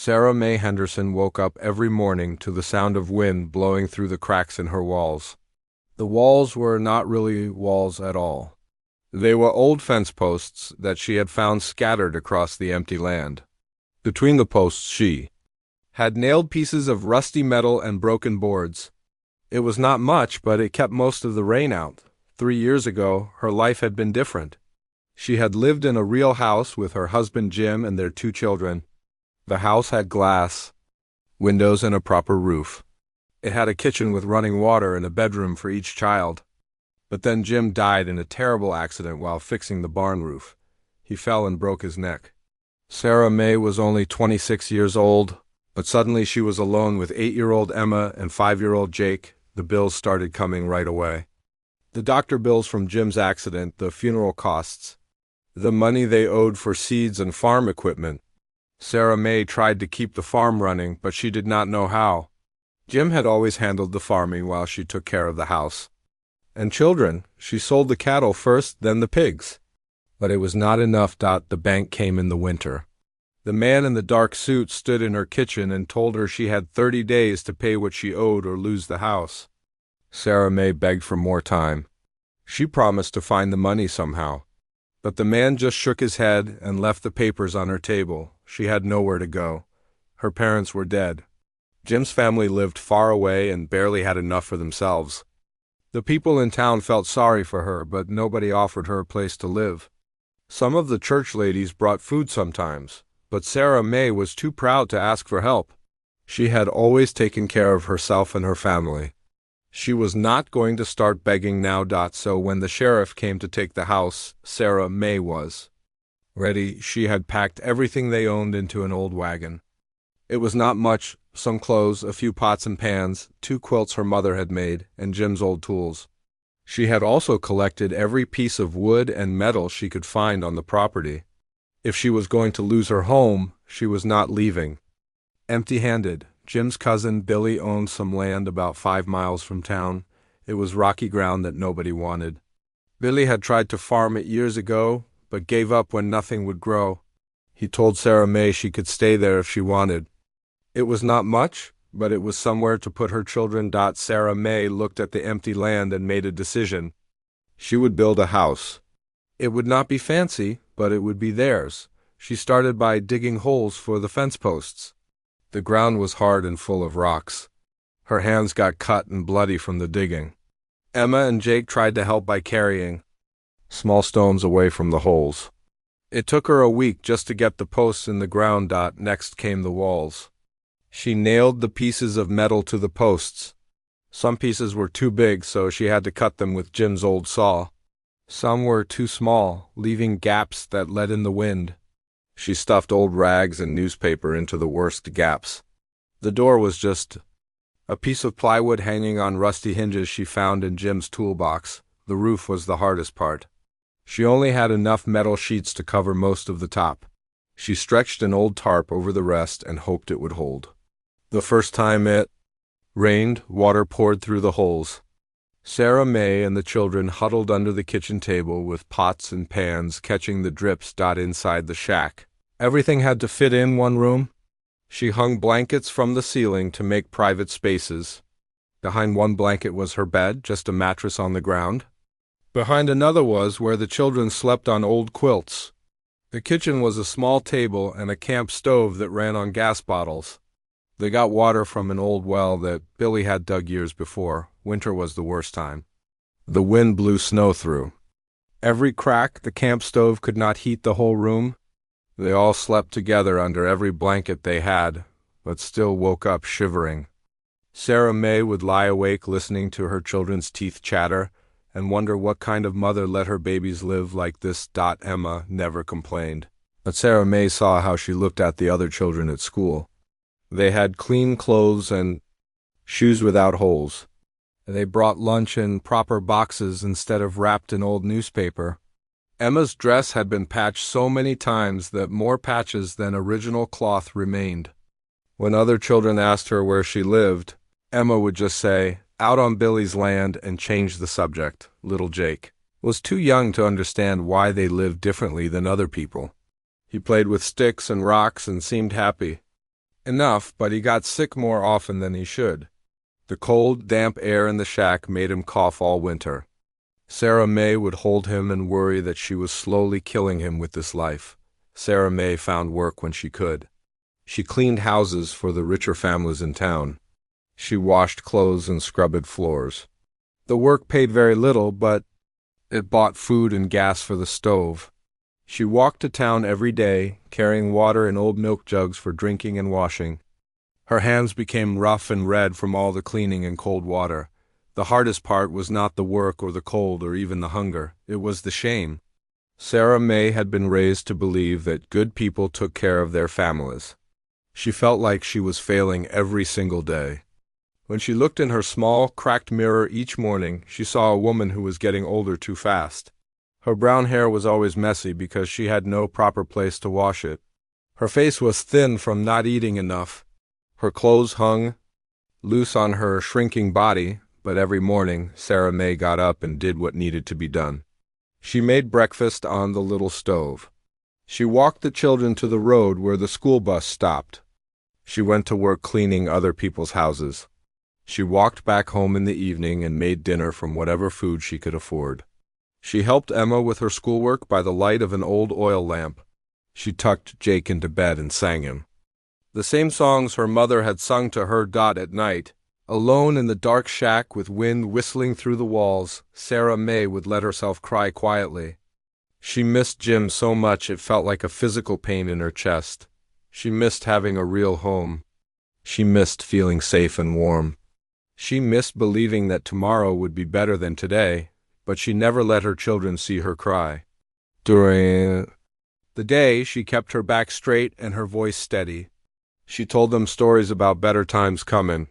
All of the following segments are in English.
Sarah Mae Henderson woke up every morning to the sound of wind blowing through the cracks in her walls. The walls were not really walls at all. They were old fence posts that she had found scattered across the empty land. Between the posts she had nailed pieces of rusty metal and broken boards. It was not much, but it kept most of the rain out. 3 years ago, her life had been different. She had lived in a real house with her husband Jim and their 2 children. The house had glass, windows, and a proper roof. It had a kitchen with running water and a bedroom for each child. But then Jim died in a terrible accident while fixing the barn roof. He fell and broke his neck. Sarah Mae was only 26 years old, but suddenly she was alone with 8-year-old Emma and 5-year-old Jake. The bills started coming right away. The doctor bills from Jim's accident, the funeral costs, the money they owed for seeds and farm equipment. Sarah Mae tried to keep the farm running, but she did not know how. Jim had always handled the farming while she took care of the house. And children, she sold the cattle first, then the pigs. But it was not enough. The bank came in the winter. The man in the dark suit stood in her kitchen and told her she had 30 days to pay what she owed or lose the house. Sarah Mae begged for more time. She promised to find the money somehow. But the man just shook his head and left the papers on her table. She had nowhere to go. Her parents were dead. Jim's family lived far away and barely had enough for themselves. The people in town felt sorry for her, but nobody offered her a place to live. Some of the church ladies brought food sometimes, but Sarah Mae was too proud to ask for help. She had always taken care of herself and her family. She was not going to start begging now. So when the sheriff came to take the house, Sarah Mae was ready. She had packed everything they owned into an old wagon. It was not much: some clothes, a few pots and pans, 2 quilts her mother had made, and Jim's old tools. She had also collected every piece of wood and metal she could find on the property. If she was going to lose her home, she was not leaving empty-handed. Jim's cousin Billy owned some land about 5 miles from town. It was rocky ground that nobody wanted. Billy had tried to farm it years ago, but gave up when nothing would grow. He told Sarah Mae she could stay there if she wanted. It was not much, but it was somewhere to put her children. Sarah Mae looked at the empty land and made a decision. She would build a house. It would not be fancy, but it would be theirs. She started by digging holes for the fence posts. The ground was hard and full of rocks. Her hands got cut and bloody from the digging. Emma and Jake tried to help by carrying small stones away from the holes. It took her a week just to get the posts in the ground. Next came the walls. She nailed the pieces of metal to the posts. Some pieces were too big, so she had to cut them with Jim's old saw. Some were too small, leaving gaps that let in the wind. She stuffed old rags and newspaper into the worst gaps. The door was just a piece of plywood hanging on rusty hinges she found in Jim's toolbox. The roof was the hardest part. She only had enough metal sheets to cover most of the top. She stretched an old tarp over the rest and hoped it would hold. The first time it rained, water poured through the holes. Sarah Mae and the children huddled under the kitchen table with pots and pans catching the drips. Inside the shack, everything had to fit in one room. She hung blankets from the ceiling to make private spaces. Behind one blanket was her bed, just a mattress on the ground. Behind another was where the children slept on old quilts. The kitchen was a small table and a camp stove that ran on gas bottles. They got water from an old well that Billy had dug years before. Winter was the worst time. The wind blew snow through every crack. The camp stove could not heat the whole room. They all slept together under every blanket they had, but still woke up shivering. Sarah Mae would lie awake listening to her children's teeth chatter and wonder what kind of mother let her babies live like this. Emma never complained, but Sarah Mae saw how she looked at the other children at school. They had clean clothes and shoes without holes. They brought lunch in proper boxes instead of wrapped in old newspaper. Emma's dress had been patched so many times that more patches than original cloth remained. When other children asked her where she lived, Emma would just say, "Out on Billy's land," and change the subject. Little Jake was too young to understand why they lived differently than other people. He played with sticks and rocks and seemed happy. Enough, but he got sick more often than he should. The cold, damp air in the shack made him cough all winter. Sarah May would hold him and worry that she was slowly killing him with this life. Sarah May found work when she could. She cleaned houses for the richer families in town. She washed clothes and scrubbed floors. The work paid very little, but it bought food and gas for the stove. She walked to town every day, carrying water in old milk jugs for drinking and washing. Her hands became rough and red from all the cleaning and cold water. The hardest part was not the work or the cold or even the hunger. It was the shame. Sarah May had been raised to believe that good people took care of their families. She felt like she was failing every single day. When she looked in her small, cracked mirror each morning, she saw a woman who was getting older too fast. Her brown hair was always messy because she had no proper place to wash it. Her face was thin from not eating enough. Her clothes hung loose on her shrinking body, but every morning Sarah May got up and did what needed to be done. She made breakfast on the little stove. She walked the children to the road where the school bus stopped. She went to work cleaning other people's houses. She walked back home in the evening and made dinner from whatever food she could afford. She helped Emma with her schoolwork by the light of an old oil lamp. She tucked Jake into bed and sang him the same songs her mother had sung to her at night. Alone in the dark shack with wind whistling through the walls, Sarah May would let herself cry quietly. She missed Jim so much it felt like a physical pain in her chest. She missed having a real home. She missed feeling safe and warm. She missed believing that tomorrow would be better than today, but she never let her children see her cry. During the day, she kept her back straight and her voice steady. She told them stories about better times coming.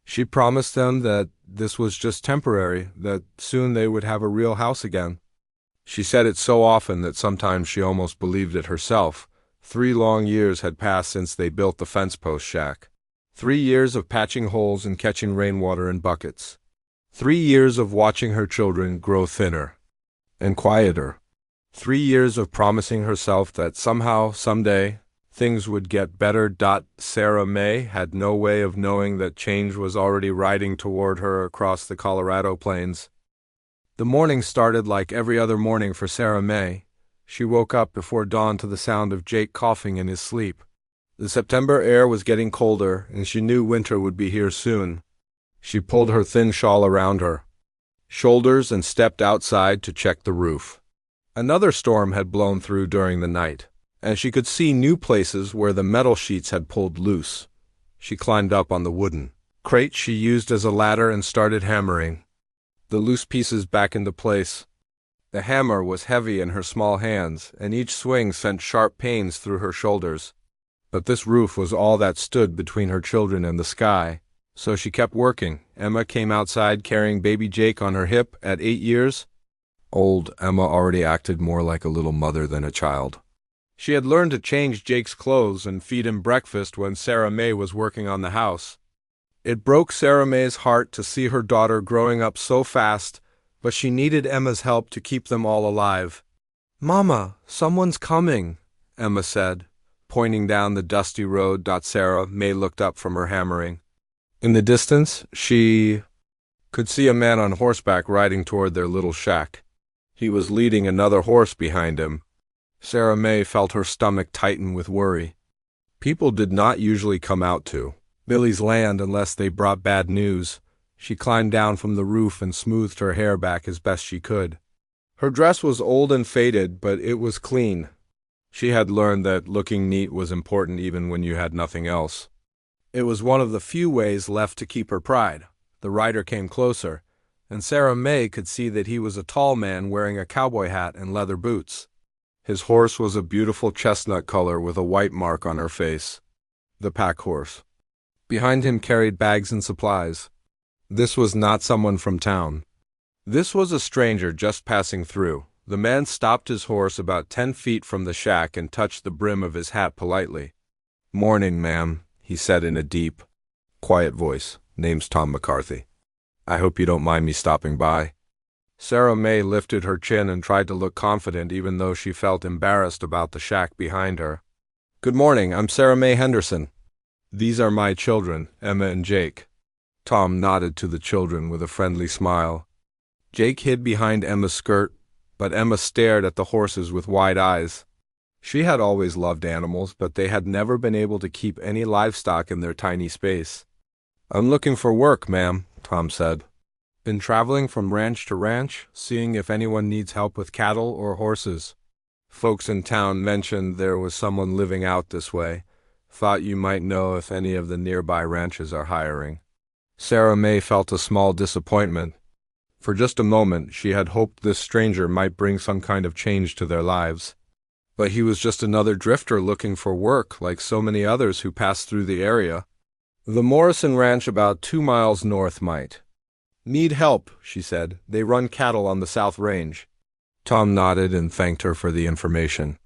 She promised them that this was just temporary, that soon they would have a real house again. She said it so often that sometimes she almost believed it herself. 3 long years had passed since they built the fence post shack. 3 years of patching holes and catching rainwater in buckets. 3 years of watching her children grow thinner and quieter. 3 years of promising herself that somehow, someday, things would get better. Sarah May had no way of knowing that change was already riding toward her across the Colorado plains. The morning started like every other morning for Sarah May. She woke up before dawn to the sound of Jake coughing in his sleep. The September air was getting colder, and she knew winter would be here soon. She pulled her thin shawl around her shoulders and stepped outside to check the roof. Another storm had blown through during the night, and she could see new places where the metal sheets had pulled loose. She climbed up on the wooden crate she used as a ladder and started hammering the loose pieces back into place. The hammer was heavy in her small hands, and each swing sent sharp pains through her shoulders. But this roof was all that stood between her children and the sky, so she kept working. Emma came outside carrying baby Jake on her hip at 8 years. Old Emma already acted more like a little mother than a child. She had learned to change Jake's clothes and feed him breakfast when Sarah May was working on the house. It broke Sarah May's heart to see her daughter growing up so fast, but she needed Emma's help to keep them all alive. "Mama, someone's coming," Emma said, pointing down the dusty road. Sarah May looked up from her hammering. In the distance, she could see a man on horseback riding toward their little shack. He was leading another horse behind him. Sarah May felt her stomach tighten with worry. People did not usually come out to Billy's land unless they brought bad news. She climbed down from the roof and smoothed her hair back as best she could. Her dress was old and faded, but it was clean. She had learned that looking neat was important even when you had nothing else. It was one of the few ways left to keep her pride. The rider came closer, and Sarah May could see that he was a tall man wearing a cowboy hat and leather boots. His horse was a beautiful chestnut color with a white mark on her face. The pack horse. Behind him carried bags and supplies. This was not someone from town. This was a stranger just passing through. The man stopped his horse about 10 feet from the shack and touched the brim of his hat politely. "Morning, ma'am," he said in a deep, quiet voice. "Name's Tom McCarthy. I hope you don't mind me stopping by." Sarah May lifted her chin and tried to look confident even though she felt embarrassed about the shack behind her. "Good morning, I'm Sarah May Henderson." These are my children, Emma and Jake. Tom nodded to the children with a friendly smile. Jake hid behind Emma's skirt, but Emma stared at the horses with wide eyes. She had always loved animals, but they had never been able to keep any livestock in their tiny space. "I'm looking for work, ma'am," Tom said. "Been traveling from ranch to ranch, seeing if anyone needs help with cattle or horses. Folks in town mentioned there was someone living out this way. Thought you might know if any of the nearby ranches are hiring." Sarah May felt a small disappointment. For just a moment, she had hoped this stranger might bring some kind of change to their lives. But he was just another drifter looking for work, like so many others who passed through the area. The Morrison Ranch about 2 miles north might. "Need help," she said. "They run cattle on the South Range." Tom nodded and thanked her for the information.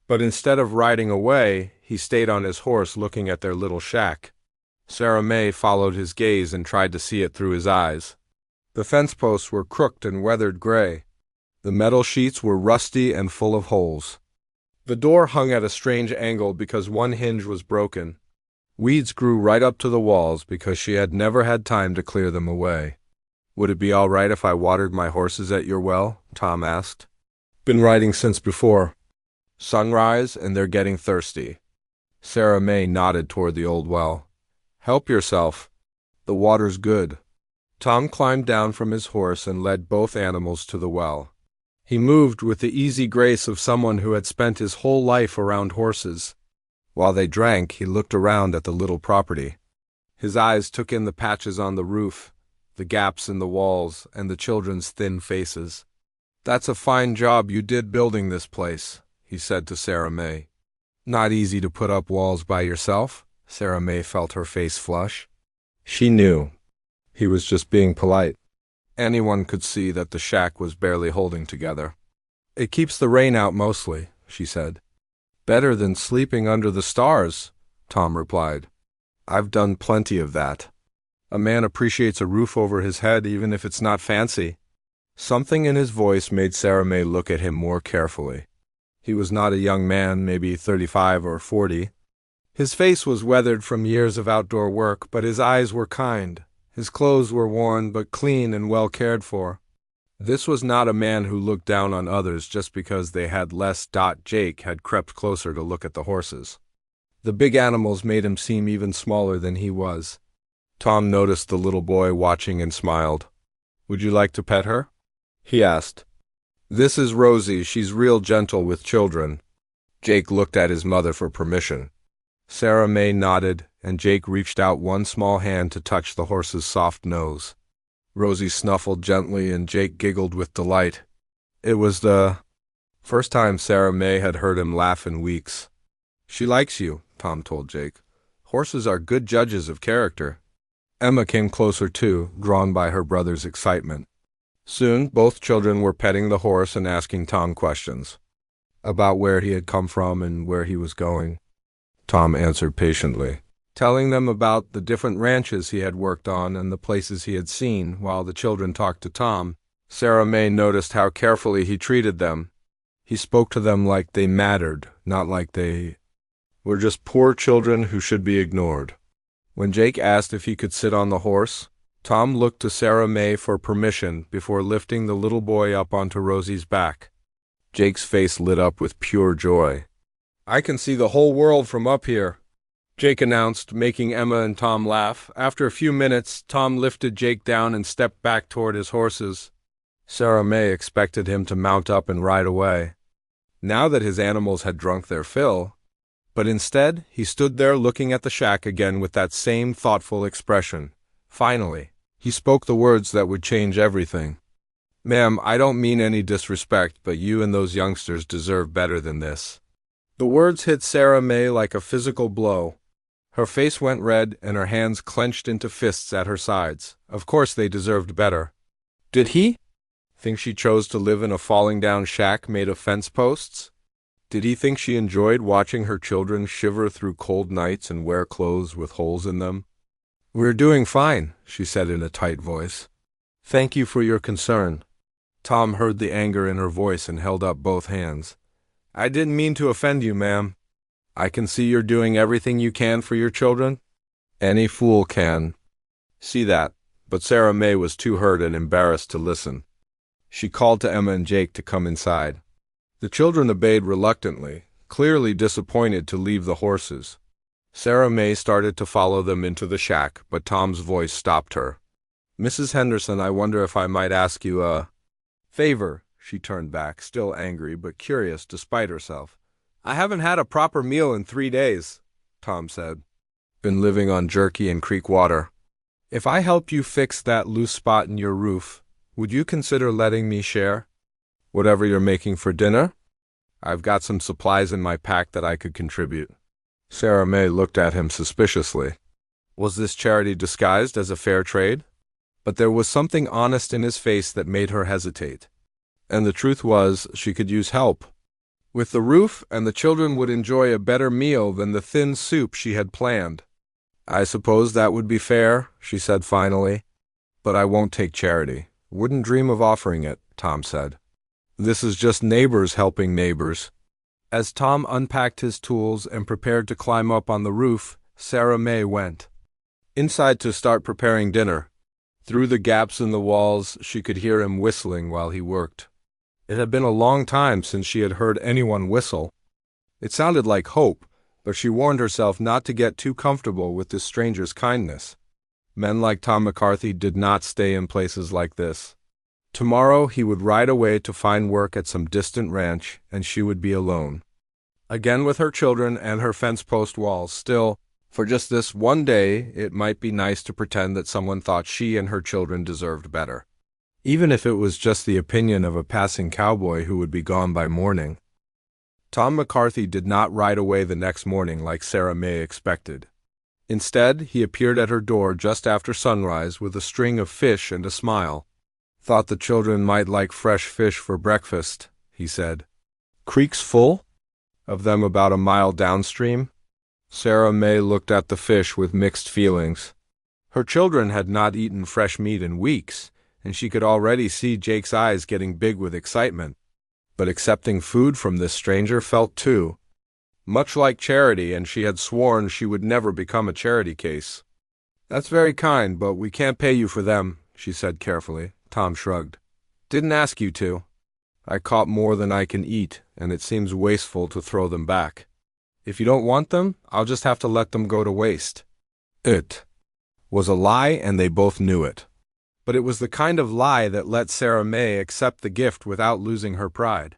But instead of riding away, he stayed on his horse looking at their little shack. Sarah May followed his gaze and tried to see it through his eyes. The fence posts were crooked and weathered gray. The metal sheets were rusty and full of holes. The door hung at a strange angle because one hinge was broken. Weeds grew right up to the walls because she had never had time to clear them away. "Would it be all right if I watered my horses at your well?" Tom asked. "Been riding since before sunrise, and they're getting thirsty." Sarah May nodded toward the old well. "Help yourself. The water's good." Tom climbed down from his horse and led both animals to the well. He moved with the easy grace of someone who had spent his whole life around horses. While they drank, he looked around at the little property. His eyes took in the patches on the roof, the gaps in the walls, and the children's thin faces. "That's a fine job you did building this place," he said to Sarah May. "Not easy to put up walls by yourself." Sarah May felt her face flush. She knew. He was just being polite. Anyone could see that the shack was barely holding together. "It keeps the rain out mostly," she said. "Better than sleeping under the stars," Tom replied. "I've done plenty of that." A man appreciates a roof over his head even if it's not fancy. Something in his voice made Sarah May look at him more carefully. He was not a young man, maybe 35 or 40. His face was weathered from years of outdoor work, but his eyes were kind. His clothes were worn but clean and well cared for. This was not a man who looked down on others just because they had less. Jake had crept closer to look at the horses. The big animals made him seem even smaller than he was. Tom noticed the little boy watching and smiled. "Would you like to pet her?" he asked. "This is Rosie. She's real gentle with children." Jake looked at his mother for permission. Sarah May nodded, and Jake reached out one small hand to touch the horse's soft nose. Rosie snuffled gently, and Jake giggled with delight. It was the first time Sarah May had heard him laugh in weeks. "She likes you," Tom told Jake. "Horses are good judges of character." Emma came closer too, drawn by her brother's excitement. Soon, both children were petting the horse and asking Tom questions about where he had come from and where he was going. Tom answered patiently, telling them about the different ranches he had worked on and the places he had seen. While the children talked to Tom, Sarah May noticed how carefully he treated them. He spoke to them like they mattered, not like they were just poor children who should be ignored. When Jake asked if he could sit on the horse, Tom looked to Sarah May for permission before lifting the little boy up onto Rosie's back. Jake's face lit up with pure joy. "I can see the whole world from up here," Jake announced, making Emma and Tom laugh. After a few minutes, Tom lifted Jake down and stepped back toward his horses. Sarah May expected him to mount up and ride away, now that his animals had drunk their fill, but instead he stood there looking at the shack again with that same thoughtful expression. Finally, he spoke the words that would change everything. "Ma'am, I don't mean any disrespect, but you and those youngsters deserve better than this." The words hit Sarah May like a physical blow. Her face went red and her hands clenched into fists at her sides. Of course they deserved better. Did he think she chose to live in a falling-down shack made of fence posts? Did he think she enjoyed watching her children shiver through cold nights and wear clothes with holes in them? "We're doing fine," she said in a tight voice. "Thank you for your concern." Tom heard the anger in her voice and held up both hands. "I didn't mean to offend you, ma'am. I can see you're doing everything you can for your children. Any fool can see that, but Sarah May was too hurt and embarrassed to listen. She called to Emma and Jake to come inside. The children obeyed reluctantly, clearly disappointed to leave the horses. Sarah May started to follow them into the shack, but Tom's voice stopped her. "Mrs. Henderson, I wonder if I might ask you a favor." She turned back, still angry but curious despite herself. "I haven't had a proper meal in 3 days," Tom said. "Been living on jerky and creek water. If I help you fix that loose spot in your roof, would you consider letting me share whatever you're making for dinner? I've got some supplies in my pack that I could contribute." Sarah May looked at him suspiciously. Was this charity disguised as a fair trade? But there was something honest in his face that made her hesitate. And the truth was, she could use help with the roof, and the children would enjoy a better meal than the thin soup she had planned. "I suppose that would be fair," she said finally. "But I won't take charity. Wouldn't dream of offering it," Tom said. "This is just neighbors helping neighbors." As Tom unpacked his tools and prepared to climb up on the roof, Sarah May went inside to start preparing dinner. Through the gaps in the walls, she could hear him whistling while he worked. It had been a long time since she had heard anyone whistle. It sounded like hope, but she warned herself not to get too comfortable with this stranger's kindness. Men like Tom McCarthy did not stay in places like this. Tomorrow he would ride away to find work at some distant ranch, and she would be alone. Again with her children and her fence post walls. Still, for just this one day, it might be nice to pretend that someone thought she and her children deserved better. Even if it was just the opinion of a passing cowboy who would be gone by morning. Tom McCarthy did not ride away the next morning like Sarah May expected. Instead, he appeared at her door just after sunrise with a string of fish and a smile. "Thought the children might like fresh fish for breakfast," he said. "Creek's full of them about a mile downstream?" Sarah May looked at the fish with mixed feelings. Her children had not eaten fresh meat in weeks, and she could already see Jake's eyes getting big with excitement. But accepting food from this stranger felt too much like charity, and she had sworn she would never become a charity case. "That's very kind, but we can't pay you for them," she said carefully. Tom shrugged. "Didn't ask you to. I caught more than I can eat, and it seems wasteful to throw them back. If you don't want them, I'll just have to let them go to waste." It was a lie, and they both knew it. But it was the kind of lie that let Sarah May accept the gift without losing her pride.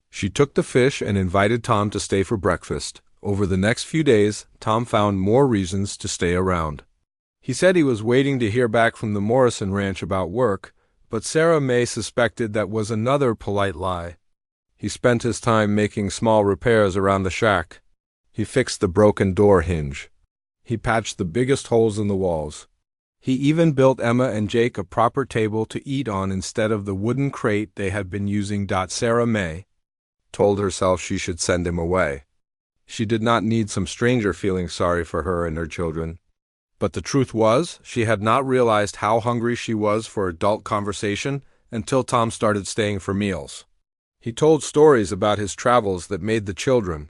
She took the fish and invited Tom to stay for breakfast. Over the next few days, Tom found more reasons to stay around. He said he was waiting to hear back from the Morrison Ranch about work, but Sarah May suspected that was another polite lie. He spent his time making small repairs around the shack. He fixed the broken door hinge. He patched the biggest holes in the walls. He even built Emma and Jake a proper table to eat on instead of the wooden crate they had been using. Sarah May told herself she should send him away. She did not need some stranger feeling sorry for her and her children. But the truth was, she had not realized how hungry she was for adult conversation until Tom started staying for meals. He told stories about his travels that made the children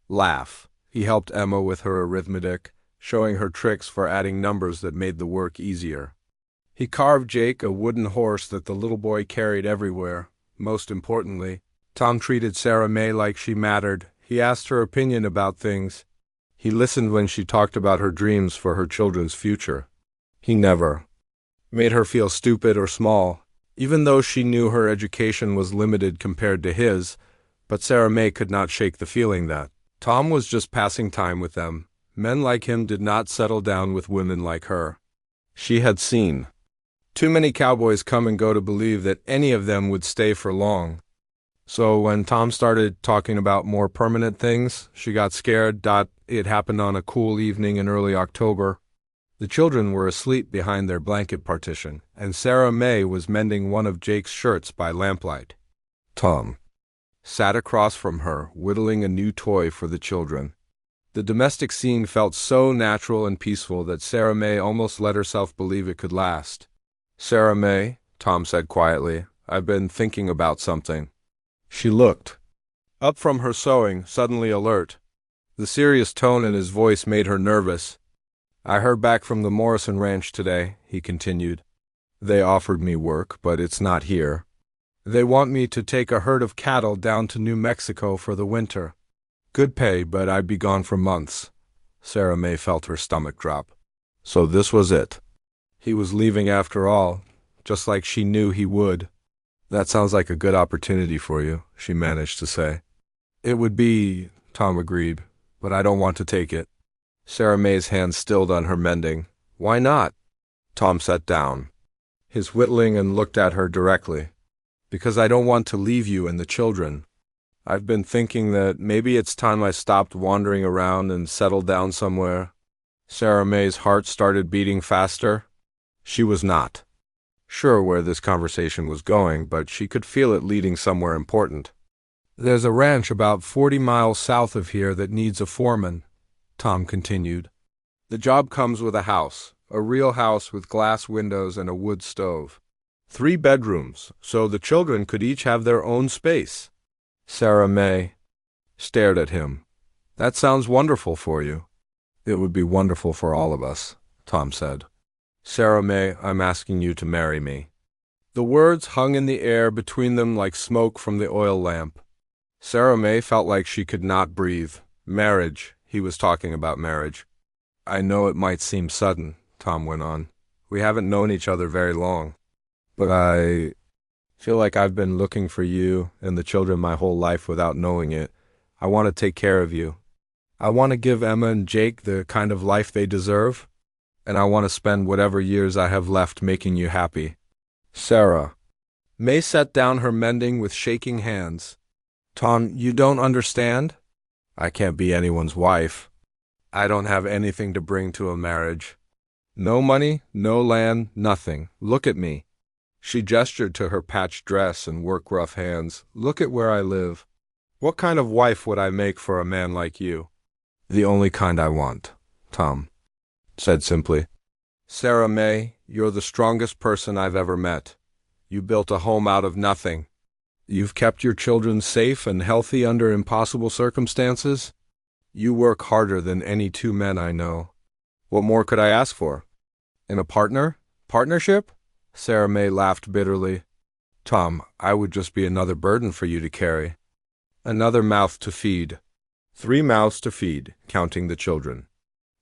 laugh. He helped Emma with her arithmetic, showing her tricks for adding numbers that made the work easier. He carved Jake a wooden horse that the little boy carried everywhere. Most importantly, Tom treated Sarah May like she mattered. He asked her opinion about things. He listened when she talked about her dreams for her children's future. He never made her feel stupid or small, even though she knew her education was limited compared to his, but Sarah May could not shake the feeling that Tom was just passing time with them. Men like him did not settle down with women like her. She had seen too many cowboys come and go to believe that any of them would stay for long. So when Tom started talking about more permanent things, she got scared. It happened on a cool evening in early October. The children were asleep behind their blanket partition, and Sarah May was mending one of Jake's shirts by lamplight. Tom sat across from her, whittling a new toy for the children. The domestic scene felt so natural and peaceful that Sarah May almost let herself believe it could last. "Sarah May," Tom said quietly, "I've been thinking about something." She looked up from her sewing, suddenly alert. The serious tone in his voice made her nervous. I heard back from the Morrison Ranch today, he continued. They offered me work, but it's not here. They want me to take a herd of cattle down to New Mexico for the winter. Good pay, but I'd be gone for months. Sarah May felt her stomach drop. So this was it. He was leaving after all, just like she knew he would. That sounds like a good opportunity for you, she managed to say. It would be, Tom agreed, but I don't want to take it. Sarah May's hand stilled on her mending. Why not? Tom sat down, his whittling, and looked at her directly. Because I don't want to leave you and the children. I've been thinking that maybe it's time I stopped wandering around and settled down somewhere. Sarah May's heart started beating faster. She was not sure where this conversation was going, but she could feel it leading somewhere important. There's a ranch about 40 miles south of here that needs a foreman, Tom continued. The job comes with a house, a real house with glass windows and a wood stove. 3 bedrooms, so the children could each have their own space. Sarah May stared at him. That sounds wonderful for you. It would be wonderful for all of us, Tom said. Sarah May, I'm asking you to marry me. The words hung in the air between them like smoke from the oil lamp. Sarah May felt like she could not breathe. Marriage. He was talking about marriage. I know it might seem sudden, Tom went on. We haven't known each other very long. But I feel like I've been looking for you and the children my whole life without knowing it. I want to take care of you. I want to give Emma and Jake the kind of life they deserve, and I want to spend whatever years I have left making you happy. Sarah May set down her mending with shaking hands. Tom, you don't understand? I can't be anyone's wife. I don't have anything to bring to a marriage. No money, no land, nothing. Look at me. She gestured to her patched dress and work-rough hands. Look at where I live. What kind of wife would I make for a man like you? The only kind I want, Tom said simply. Sarah May, you're the strongest person I've ever met. You built a home out of nothing. You've kept your children safe and healthy under impossible circumstances. You work harder than any 2 men I know. What more could I ask for? In a partnership? Sarah May laughed bitterly. Tom, I would just be another burden for you to carry. Another mouth to feed. 3 mouths to feed, counting the children.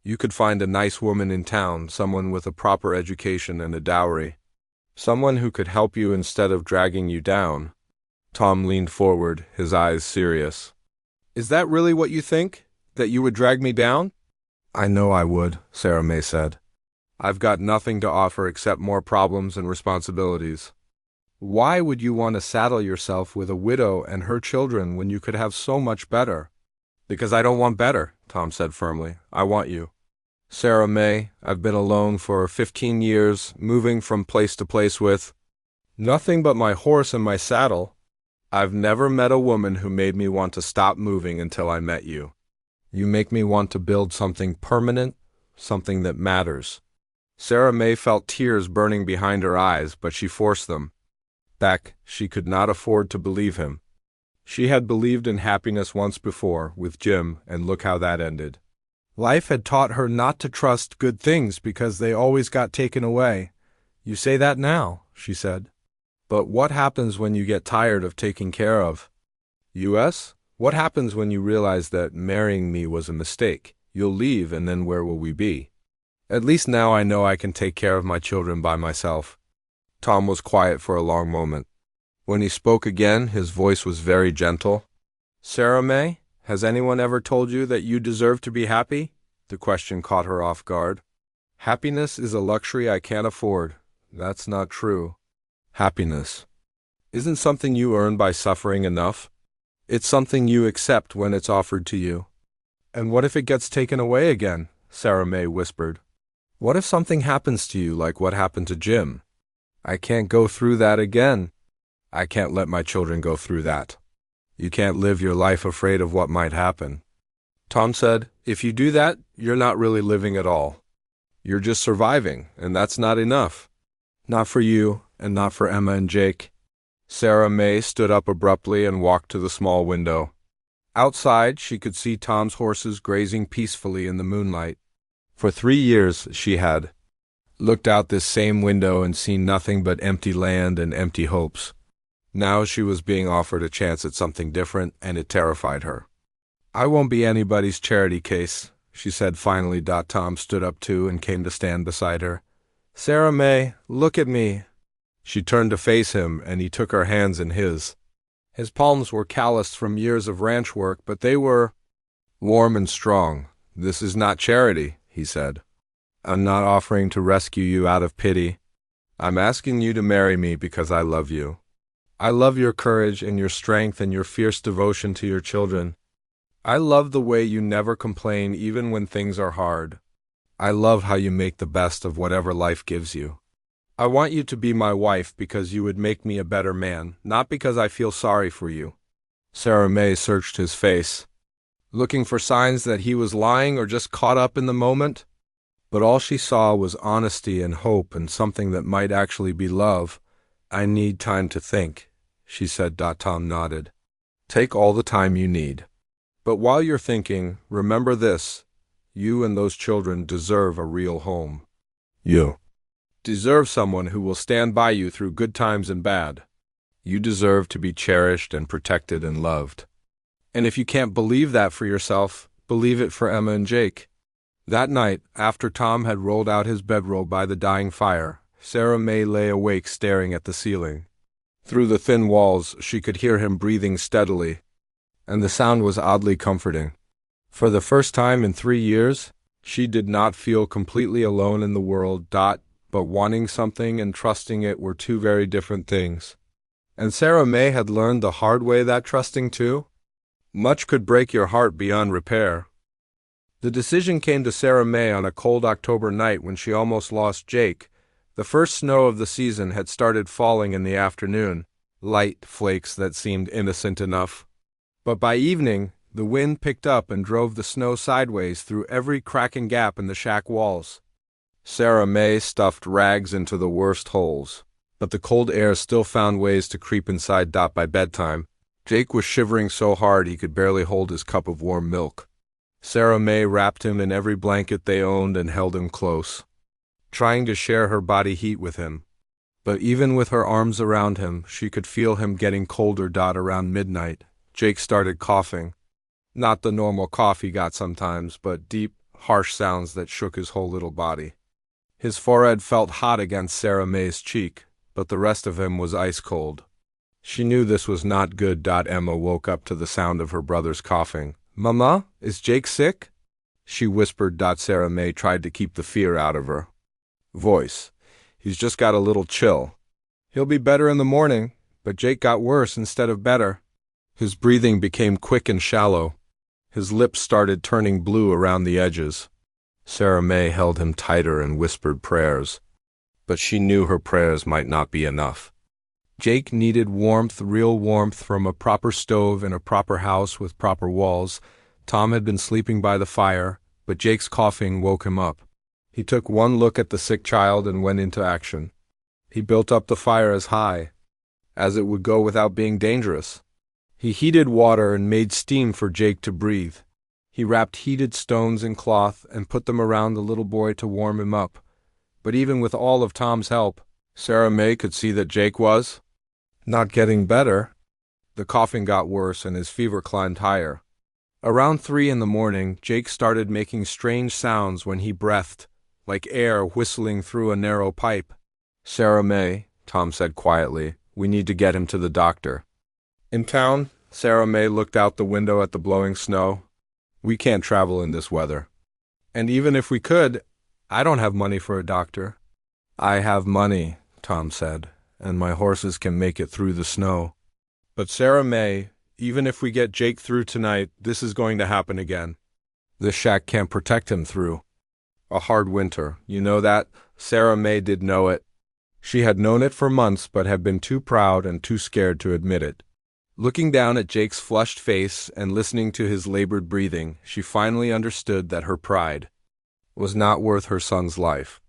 You could find a nice woman in town, someone with a proper education and a dowry. Someone who could help you instead of dragging you down. Tom leaned forward, his eyes serious. Is that really what you think? That you would drag me down? I know I would, Sarah May said. I've got nothing to offer except more problems and responsibilities. Why would you want to saddle yourself with a widow and her children when you could have so much better? Because I don't want better, Tom said firmly. I want you. Sarah May, I've been alone for 15 years, moving from place to place with nothing but my horse and my saddle. I've never met a woman who made me want to stop moving until I met you. You make me want to build something permanent, something that matters. Sarah May felt tears burning behind her eyes, but she forced them back. She could not afford to believe him. She had believed in happiness once before, with Jim, and look how that ended. Life had taught her not to trust good things because they always got taken away. You say that now, she said. But what happens when you get tired of taking care of? U.S.? What happens when you realize that marrying me was a mistake? You'll leave, and then where will we be? At least now I know I can take care of my children by myself. Tom was quiet for a long moment. When he spoke again, his voice was very gentle. Sarah May, has anyone ever told you that you deserve to be happy? The question caught her off guard. Happiness is a luxury I can't afford. That's not true. Happiness isn't something you earn by suffering enough. It's something you accept when it's offered to you. And what if it gets taken away again? Sarah May whispered. What if something happens to you like what happened to Jim? I can't go through that again. I can't let my children go through that. You can't live your life afraid of what might happen. Tom said, if you do that, you're not really living at all. You're just surviving, and that's not enough. Not for you, and not for Emma and Jake. Sarah May stood up abruptly and walked to the small window. Outside, she could see Tom's horses grazing peacefully in the moonlight. For 3 years she had looked out this same window and seen nothing but empty land and empty hopes. Now she was being offered a chance at something different, and it terrified her. "I won't be anybody's charity case," she said finally. Tom stood up too and came to stand beside her. "Sarah May, look at me." She turned to face him, and he took her hands in his. His palms were calloused from years of ranch work, but they were warm and strong. "This is not charity," he said. "I'm not offering to rescue you out of pity. I'm asking you to marry me because I love you. I love your courage and your strength and your fierce devotion to your children. I love the way you never complain even when things are hard. I love how you make the best of whatever life gives you. I want you to be my wife because you would make me a better man, not because I feel sorry for you." Sarah May searched his face, looking for signs that he was lying or just caught up in the moment. But all she saw was honesty and hope and something that might actually be love. "I need time to think," she said. Tom nodded. "Take all the time you need. But while you're thinking, remember this. You and those children deserve a real home. You deserve someone who will stand by you through good times and bad. You deserve to be cherished and protected and loved. And if you can't believe that for yourself, believe it for Emma and Jake." That night, after Tom had rolled out his bedroll by the dying fire, Sarah May lay awake staring at the ceiling. Through the thin walls, she could hear him breathing steadily, and the sound was oddly comforting. For the first time in 3 years, she did not feel completely alone in the world. But wanting something and trusting it were two very different things. And Sarah May had learned the hard way that trusting too much could break your heart beyond repair. The decision came to Sarah May on a cold October night when she almost lost Jake. The first snow of the season had started falling in the afternoon, light flakes that seemed innocent enough. But by evening, the wind picked up and drove the snow sideways through every crack and gap in the shack walls. Sarah May stuffed rags into the worst holes, but the cold air still found ways to creep inside. By bedtime, Jake was shivering so hard he could barely hold his cup of warm milk. Sarah May wrapped him in every blanket they owned and held him close, trying to share her body heat with him. But even with her arms around him, she could feel him getting colder. Around midnight, Jake started coughing. Not the normal cough he got sometimes, but deep, harsh sounds that shook his whole little body. His forehead felt hot against Sarah May's cheek, but the rest of him was ice cold. She knew this was not good. Emma woke up to the sound of her brother's coughing. "Mama, is Jake sick?" she whispered. Sarah May tried to keep the fear out of her voice. "He's just got a little chill. He'll be better in the morning," but Jake got worse instead of better. His breathing became quick and shallow. His lips started turning blue around the edges. Sarah May held him tighter and whispered prayers, but she knew her prayers might not be enough. Jake needed warmth, real warmth from a proper stove in a proper house with proper walls. Tom had been sleeping by the fire, but Jake's coughing woke him up. He took one look at the sick child and went into action. He built up the fire as high as it would go without being dangerous. He heated water and made steam for Jake to breathe. He wrapped heated stones in cloth and put them around the little boy to warm him up. But even with all of Tom's help, Sarah May could see that Jake was not getting better. The coughing got worse and his fever climbed higher. Around 3 in the morning, Jake started making strange sounds when he breathed, like air whistling through a narrow pipe. "Sarah May," Tom said quietly, "we need to get him to the doctor." "In town?" Sarah May looked out the window at the blowing snow. "We can't travel in this weather. And even if we could, I don't have money for a doctor." "I have money," Tom said, "and my horses can make it through the snow." "But Sarah May, even if we get Jake through tonight, this is going to happen again. This shack can't protect him through a hard winter. You know that?" Sarah May did know it. She had known it for months but had been too proud and too scared to admit it. Looking down at Jake's flushed face and listening to his labored breathing, she finally understood that her pride was not worth her son's life.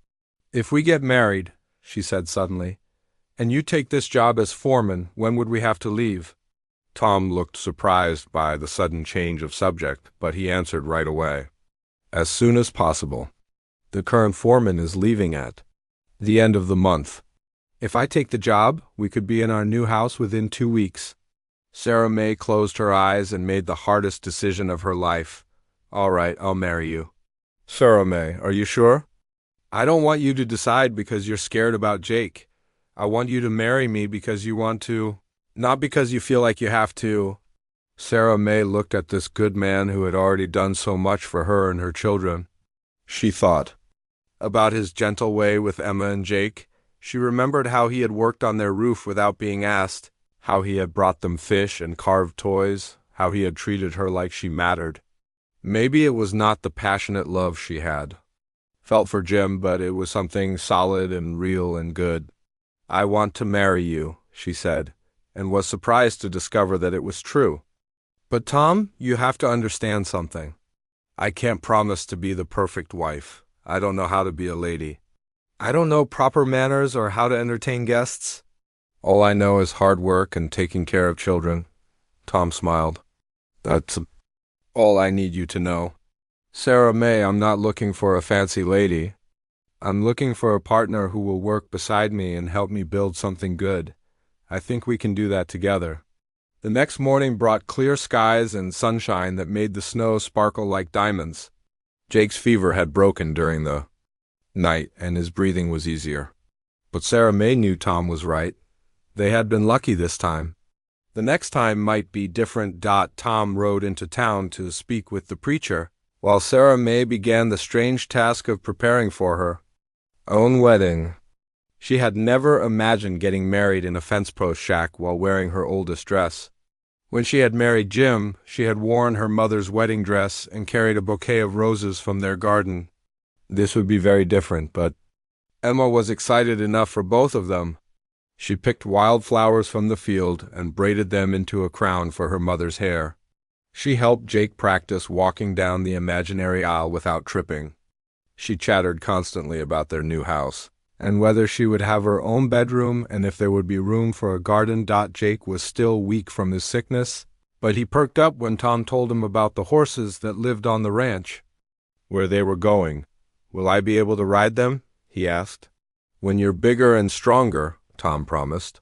"If we get married," she said suddenly, "and you take this job as foreman, when would we have to leave?" Tom looked surprised by the sudden change of subject, but he answered right away. "As soon as possible." The current foreman is leaving at the end of the month. If I take the job, we could be in our new house within 2 weeks. Sarah May closed her eyes and made the hardest decision of her life. All right, I'll marry you. Sarah May, are you sure? I don't want you to decide because you're scared about Jake. I want you to marry me because you want to, not because you feel like you have to. Sarah May looked at this good man who had already done so much for her and her children. She thought about his gentle way with Emma and Jake. She remembered how he had worked on their roof without being asked, how he had brought them fish and carved toys, how he had treated her like she mattered. Maybe it was not the passionate love she had felt for Jim, but it was something solid and real and good. I want to marry you, she said, and was surprised to discover that it was true. But Tom, you have to understand something. I can't promise to be the perfect wife. I don't know how to be a lady. I don't know proper manners or how to entertain guests. All I know is hard work and taking care of children. Tom smiled. That's all I need you to know. Sarah May, I'm not looking for a fancy lady. I'm looking for a partner who will work beside me and help me build something good. I think we can do that together. The next morning brought clear skies and sunshine that made the snow sparkle like diamonds. Jake's fever had broken during the night, and his breathing was easier. But Sarah May knew Tom was right. They had been lucky this time. The next time might be different. Tom rode into town to speak with the preacher, while Sarah May began the strange task of preparing for her own wedding. She had never imagined getting married in a fence-post shack while wearing her oldest dress. When she had married Jim, she had worn her mother's wedding dress and carried a bouquet of roses from their garden. This would be very different, but Emma was excited enough for both of them. She picked wildflowers from the field and braided them into a crown for her mother's hair. She helped Jake practice walking down the imaginary aisle without tripping. She chattered constantly about their new house, and whether she would have her own bedroom and if there would be room for a garden. Jake was still weak from his sickness, but he perked up when Tom told him about the horses that lived on the ranch. Where they were going. Will I be able to ride them? He asked. When you're bigger and stronger, Tom promised.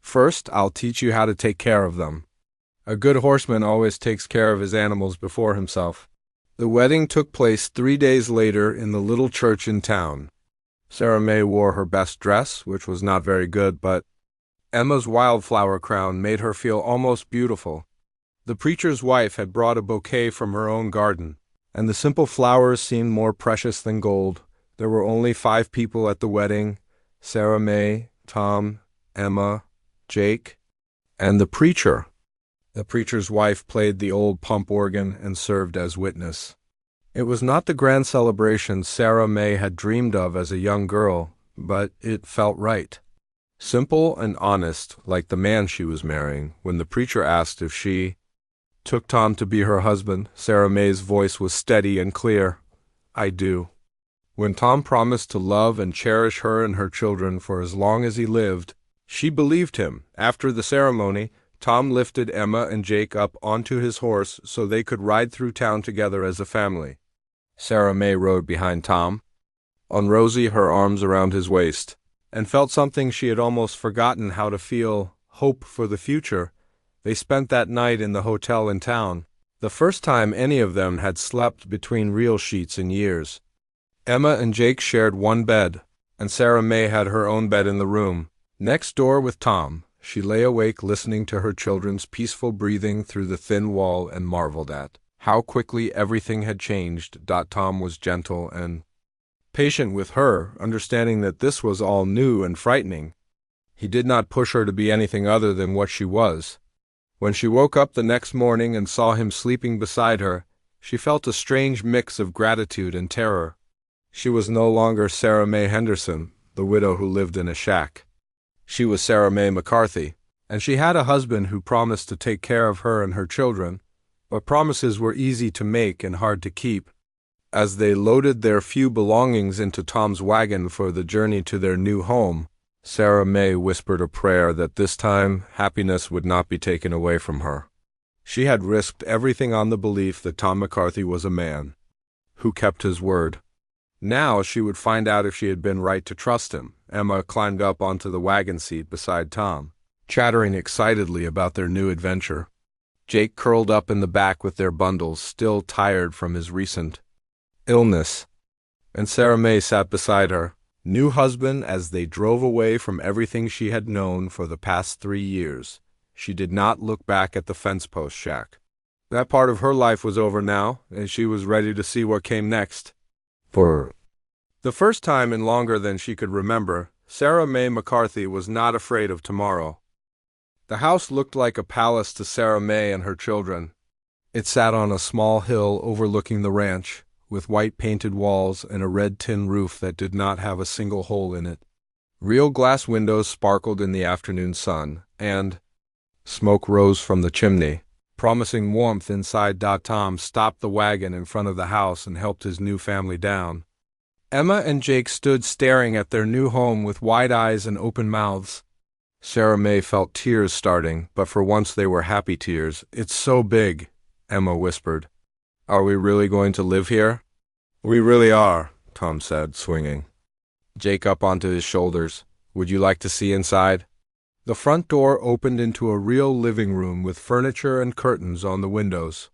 First, I'll teach you how to take care of them. A good horseman always takes care of his animals before himself. The wedding took place 3 days later in the little church in town. Sarah May wore her best dress, which was not very good, but Emma's wildflower crown made her feel almost beautiful. The preacher's wife had brought a bouquet from her own garden, and the simple flowers seemed more precious than gold. There were only 5 people at the wedding: Sarah May, Tom, Emma, Jake, and the preacher. The preacher's wife played the old pump organ and served as witness. It was not the grand celebration Sarah May had dreamed of as a young girl, but it felt right. Simple and honest, like the man she was marrying. When the preacher asked if she took Tom to be her husband, Sarah May's voice was steady and clear. I do. When Tom promised to love and cherish her and her children for as long as he lived, she believed him. After the ceremony, Tom lifted Emma and Jake up onto his horse so they could ride through town together as a family. Sarah May rode behind Tom, on Rosie, her arms around his waist, and felt something she had almost forgotten how to feel: hope for the future. They spent that night in the hotel in town, the first time any of them had slept between real sheets in years. Emma and Jake shared one bed, and Sarah May had her own bed in the room next door with Tom. She lay awake listening to her children's peaceful breathing through the thin wall and marveled at how quickly everything had changed. Tom was gentle and patient with her, understanding that this was all new and frightening. He did not push her to be anything other than what she was. When she woke up the next morning and saw him sleeping beside her, she felt a strange mix of gratitude and terror. She was no longer Sarah May Henderson, the widow who lived in a shack. She was Sarah May McCarthy, and she had a husband who promised to take care of her and her children, but promises were easy to make and hard to keep. As they loaded their few belongings into Tom's wagon for the journey to their new home, Sarah May whispered a prayer that this time happiness would not be taken away from her. She had risked everything on the belief that Tom McCarthy was a man who kept his word. Now she would find out if she had been right to trust him. Emma climbed up onto the wagon seat beside Tom, chattering excitedly about their new adventure. Jake curled up in the back with their bundles, still tired from his recent illness, and Sarah May sat beside her, new husband, as they drove away from everything she had known for the past 3 years. She did not look back at the fence post shack. That part of her life was over now, and she was ready to see what came next. For the first time in longer than she could remember, Sarah May McCarthy was not afraid of tomorrow. The house looked like a palace to Sarah May and her children. It sat on a small hill overlooking the ranch, with white painted walls and a red tin roof that did not have a single hole in it. Real glass windows sparkled in the afternoon sun, and smoke rose from the chimney, promising warmth inside. Tom stopped the wagon in front of the house and helped his new family down. Emma and Jake stood staring at their new home with wide eyes and open mouths. Sarah May felt tears starting, but for once they were happy tears. "It's so big," Emma whispered. "Are we really going to live here?" "We really are," Tom said, swinging Jake up onto his shoulders. "Would you like to see inside?" The front door opened into a real living room with furniture and curtains on the windows.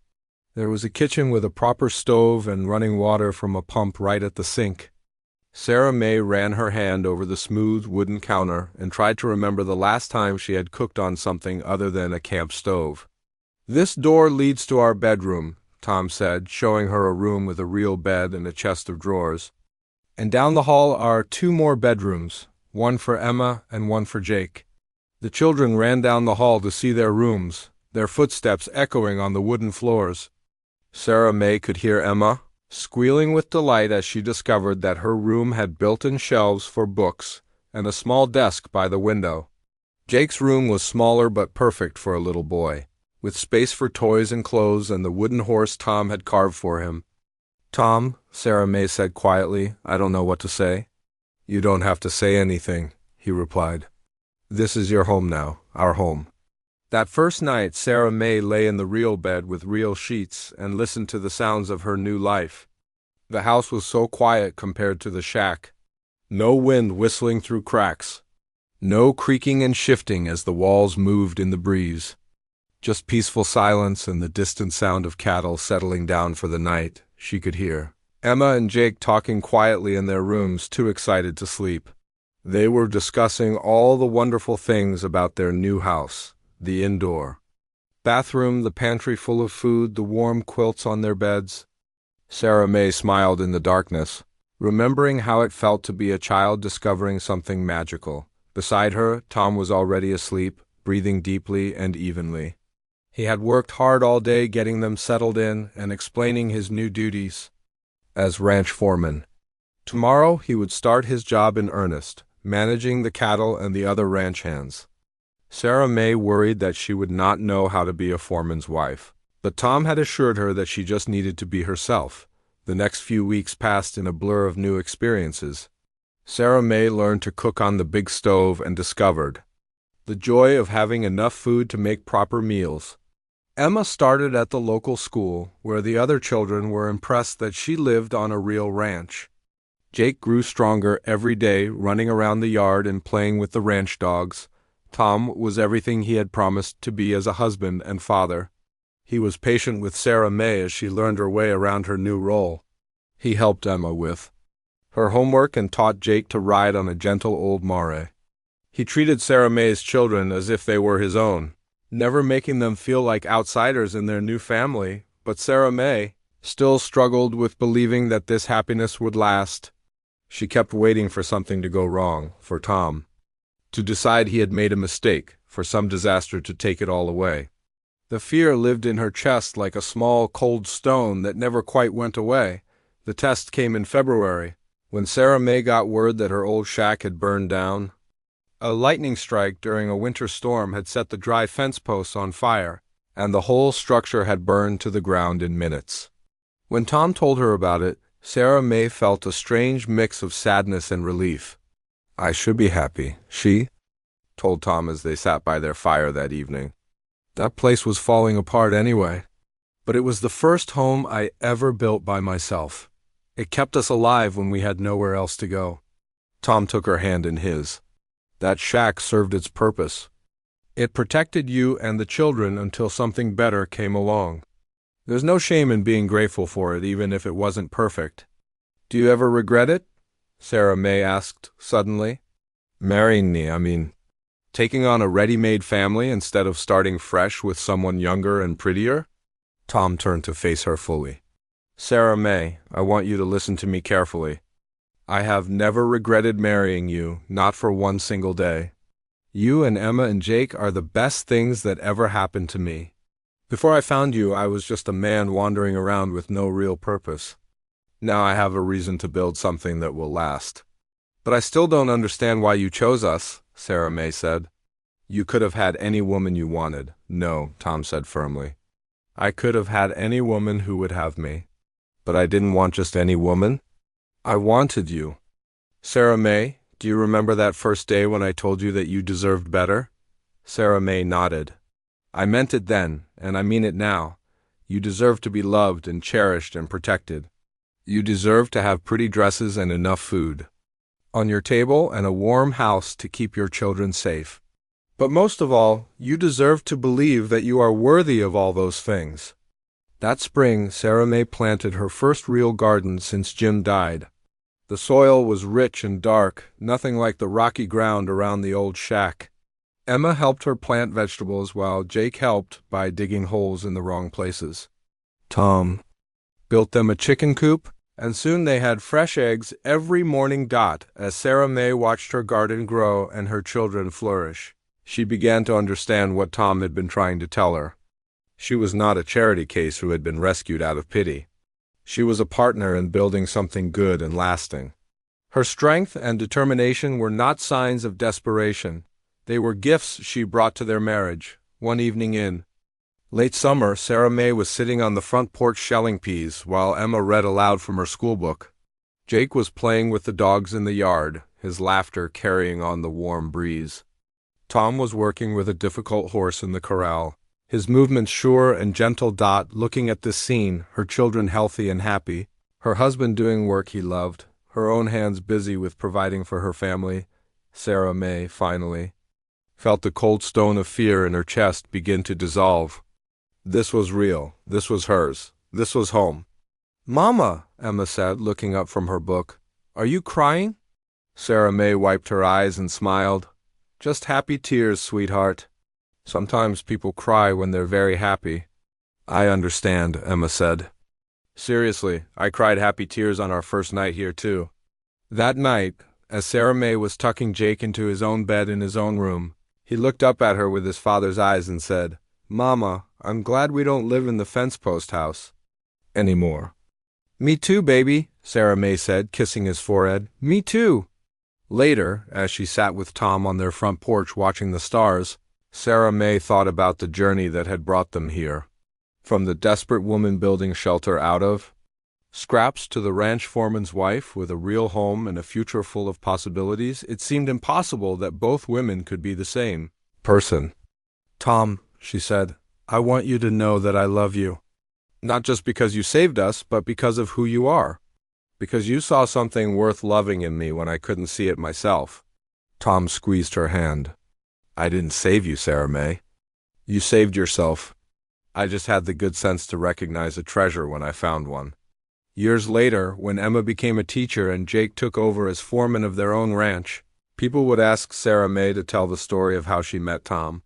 There was a kitchen with a proper stove and running water from a pump right at the sink. Sarah May ran her hand over the smooth wooden counter and tried to remember the last time she had cooked on something other than a camp stove. "This door leads to our bedroom," Tom said, showing her a room with a real bed and a chest of drawers. "And down the hall are 2 more bedrooms, one for Emma and one for Jake." The children ran down the hall to see their rooms, their footsteps echoing on the wooden floors. Sarah May could hear Emma squealing with delight as she discovered that her room had built-in shelves for books and a small desk by the window. Jake's room was smaller but perfect for a little boy, with space for toys and clothes and the wooden horse Tom had carved for him. "Tom," Sarah May said quietly, "I don't know what to say." "You don't have to say anything," he replied. "This is your home now, our home." That first night, Sarah May lay in the real bed with real sheets and listened to the sounds of her new life. The house was so quiet compared to the shack. No wind whistling through cracks. No creaking and shifting as the walls moved in the breeze. Just peaceful silence and the distant sound of cattle settling down for the night. She could hear Emma and Jake talking quietly in their rooms, too excited to sleep. They were discussing all the wonderful things about their new house. The indoor bathroom, the pantry full of food, the warm quilts on their beds. Sarah May smiled in the darkness, remembering how it felt to be a child discovering something magical. Beside her, Tom was already asleep, breathing deeply and evenly. He had worked hard all day getting them settled in and explaining his new duties as ranch foreman. Tomorrow he would start his job in earnest, managing the cattle and the other ranch hands. Sarah May worried that she would not know how to be a foreman's wife, but Tom had assured her that she just needed to be herself. The next few weeks passed in a blur of new experiences. Sarah May learned to cook on the big stove and discovered the joy of having enough food to make proper meals. Emma started at the local school, where the other children were impressed that she lived on a real ranch. Jake grew stronger every day, running around the yard and playing with the ranch dogs. Tom was everything he had promised to be as a husband and father. He was patient with Sarah May as she learned her way around her new role. He helped Emma with her homework and taught Jake to ride on a gentle old mare. He treated Sarah May's children as if they were his own, never making them feel like outsiders in their new family. But Sarah May still struggled with believing that this happiness would last. She kept waiting for something to go wrong, for Tom to decide he had made a mistake, for some disaster to take it all away. The fear lived in her chest like a small, cold stone that never quite went away. The test came in February, when Sarah May got word that her old shack had burned down. A lightning strike during a winter storm had set the dry fence posts on fire, and the whole structure had burned to the ground in minutes. When Tom told her about it, Sarah May felt a strange mix of sadness and relief. "I should be happy," she told Tom as they sat by their fire that evening. "That place was falling apart anyway. But it was the first home I ever built by myself. It kept us alive when we had nowhere else to go. Tom took her hand in his. That shack served its purpose. It protected you and the children until something better came along. There's no shame in being grateful for it, even if it wasn't perfect. Do you ever regret it? Sarah May asked suddenly. Marrying me, I mean. Taking on a ready-made family instead of starting fresh with someone younger and prettier? Tom turned to face her fully. Sarah May, I want you to listen to me carefully. I have never regretted marrying you, not for one single day. You and Emma and Jake are the best things that ever happened to me. Before I found you, I was just a man wandering around with no real purpose. Now I have a reason to build something that will last. But I still don't understand why you chose us, Sarah May said. You could have had any woman you wanted. No, Tom said firmly. I could have had any woman who would have me. But I didn't want just any woman. I wanted you. Sarah May, do you remember that first day when I told you that you deserved better? Sarah May nodded. I meant it then, and I mean it now. You deserve to be loved and cherished and protected. You deserve to have pretty dresses and enough food on your table and a warm house to keep your children safe. But most of all, you deserve to believe that you are worthy of all those things. That spring, Sarah May planted her first real garden since Jim died. The soil was rich and dark, nothing like the rocky ground around the old shack. Emma helped her plant vegetables while Jake helped by digging holes in the wrong places. Tom built them a chicken coop, and soon they had fresh eggs every morning. As Sarah May watched her garden grow and her children flourish, she began to understand what Tom had been trying to tell her. She was not a charity case who had been rescued out of pity. She was a partner in building something good and lasting. Her strength and determination were not signs of desperation. They were gifts she brought to their marriage. One evening in late summer, Sarah May was sitting on the front porch shelling peas while Emma read aloud from her schoolbook. Jake was playing with the dogs in the yard, his laughter carrying on the warm breeze. Tom was working with a difficult horse in the corral, his movements sure and gentle. Looking at this scene, her children healthy and happy, her husband doing work he loved, her own hands busy with providing for her family, Sarah May, finally, felt the cold stone of fear in her chest begin to dissolve. This was real. This was hers. This was home. Mama, Emma said, looking up from her book. Are you crying? Sarah May wiped her eyes and smiled. Just happy tears, sweetheart. Sometimes people cry when they're very happy. I understand, Emma said. Seriously, I cried happy tears on our first night here too. That night, as Sarah May was tucking Jake into his own bed in his own room, he looked up at her with his father's eyes and said, Mama, I'm glad we don't live in the fence post house anymore. Me too, baby, Sarah May said, kissing his forehead. Me too. Later, as she sat with Tom on their front porch watching the stars, Sarah May thought about the journey that had brought them here. From the desperate woman building shelter out of scraps to the ranch foreman's wife with a real home and a future full of possibilities, it seemed impossible that both women could be the same person. Tom, she said, I want you to know that I love you. Not just because you saved us, but because of who you are. Because you saw something worth loving in me when I couldn't see it myself. Tom squeezed her hand. I didn't save you, Sarah May. You saved yourself. I just had the good sense to recognize a treasure when I found one. Years later, when Emma became a teacher and Jake took over as foreman of their own ranch, people would ask Sarah May to tell the story of how she met Tom.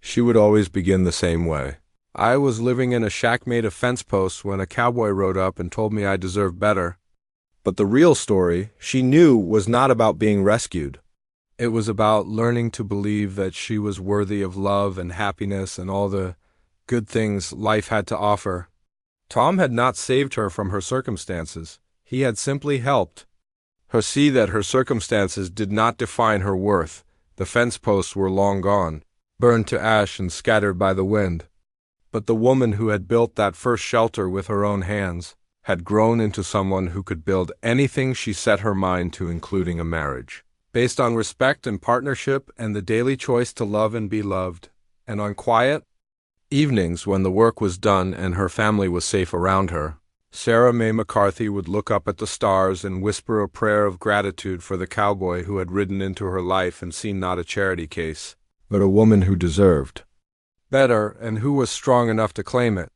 She would always begin the same way. I was living in a shack made of fence posts when a cowboy rode up and told me I deserved better. But the real story, she knew, was not about being rescued. It was about learning to believe that she was worthy of love and happiness and all the good things life had to offer. Tom had not saved her from her circumstances. He had simply helped her see that her circumstances did not define her worth. The fence posts were long gone, burned to ash and scattered by the wind. But the woman who had built that first shelter with her own hands had grown into someone who could build anything she set her mind to, including a marriage, based on respect and partnership and the daily choice to love and be loved, and on quiet evenings when the work was done and her family was safe around her. Sarah Mae McCarthy would look up at the stars and whisper a prayer of gratitude for the cowboy who had ridden into her life and seen not a charity case, but a woman who deserved better and who was strong enough to claim it.